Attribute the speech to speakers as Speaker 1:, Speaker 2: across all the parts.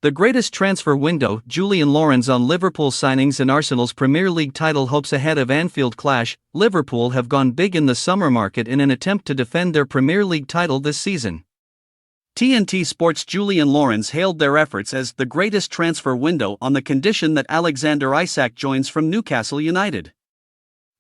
Speaker 1: The greatest transfer window, Julien Laurens on Liverpool signings and Arsenal's Premier League title hopes ahead of Anfield clash. Liverpool have gone big in the summer market in an attempt to defend their Premier League title this season. TNT Sports' Julien Laurens hailed their efforts as the greatest transfer window on the condition that Alexander Isak joins from Newcastle United.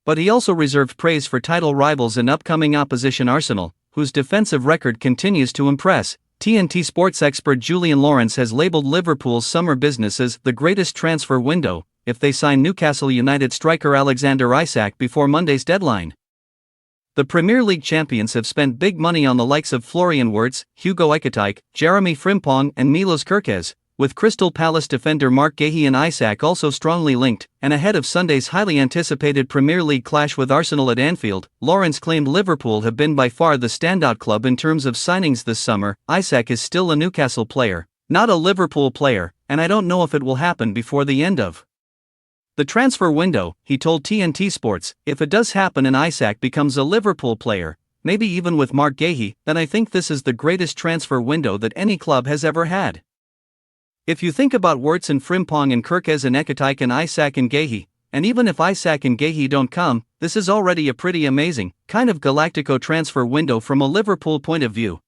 Speaker 1: But he also reserved praise for title rivals and upcoming opposition Arsenal, whose defensive record continues to impress. TNT Sports expert Julien Laurens has labeled Liverpool's summer business as the greatest transfer window if they sign Newcastle United striker Alexander Isak before Monday's deadline. The Premier League champions have spent big money on the likes of Florian Wirtz, Hugo Ekitike, Jeremy Frimpong and Milos Kerkez, with Crystal Palace defender Mark Guéhi and Isak also strongly linked, and ahead of Sunday's highly anticipated Premier League clash with Arsenal at Anfield. Laurens claimed Liverpool have been by far the standout club in terms of signings this summer. Isak is still a Newcastle player, not a Liverpool player, and I don't know if it will happen before the end of the transfer window, he told TNT Sports. If it does happen and Isak becomes a Liverpool player, maybe even with Mark Guéhi, then I think this is the greatest transfer window that any club has ever had. If you think about Wirtz and Frimpong and Kerkez and Ekitike and Isak and Guéhi, and even if Isak and Guéhi don't come, this is already a pretty amazing, kind of Galactico transfer window from a Liverpool point of view.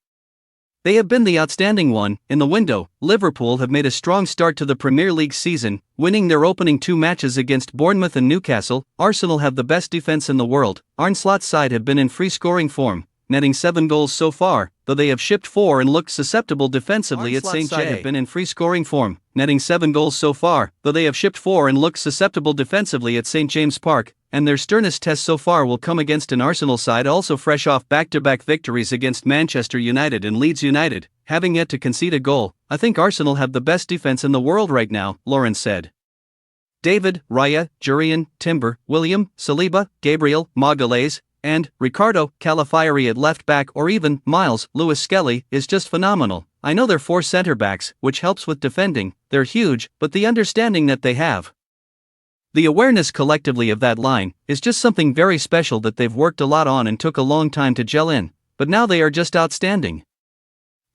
Speaker 1: They have been the outstanding one in the window. Liverpool have made a strong start to the Premier League season, winning their opening 2 matches against Bournemouth and Newcastle. Arsenal have the best defense in the world. Arne Slot's side have been in free scoring form, netting 7 goals so far, though they have shipped 4 and looked susceptible defensively at St. James. Have been in free scoring form, netting 7 goals so far, though they have shipped 4 and looked susceptible defensively at St. James Park, and their sternest test so far will come against an Arsenal side also fresh off back-to-back victories against Manchester United and Leeds United, having yet to concede a goal. I think Arsenal have the best defense in the world right now, Laurens said. David, Raya, Jurriën, Timber, William, Saliba, Gabriel, Magalhaes, and Ricardo Calafiori at left back, or even Miles Lewis Skelly, is just phenomenal. I know they're 4 centre-backs, which helps with defending. They're huge, but the understanding that they have, the awareness collectively of that line, is just something very special that they've worked a lot on and took a long time to gel in, but now they are just outstanding.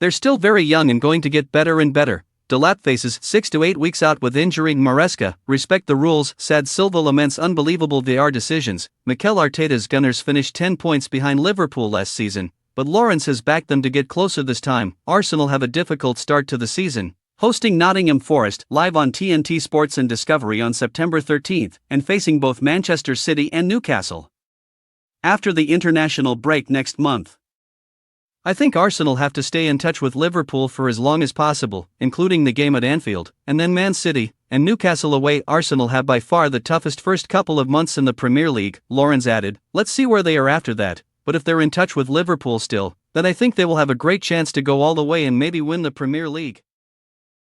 Speaker 1: They're still very young and going to get better and better. Delap faces 6 to 8 weeks out with injury. Maresca, respect the rules, said Silva laments unbelievable VAR decisions. Mikel Arteta's Gunners finished 10 points behind Liverpool last season, but Laurens has backed them to get closer this time. Arsenal have a difficult start to the season, hosting Nottingham Forest live on TNT Sports and Discovery on September 13th, and facing both Manchester City and Newcastle after the international break next month. I think Arsenal have to stay in touch with Liverpool for as long as possible, including the game at Anfield, and then Man City and Newcastle away. Arsenal have by far the toughest first couple of months in the Premier League, Laurens added. Let's see where they are after that, but if they're in touch with Liverpool still, then I think they will have a great chance to go all the way and maybe win the Premier League.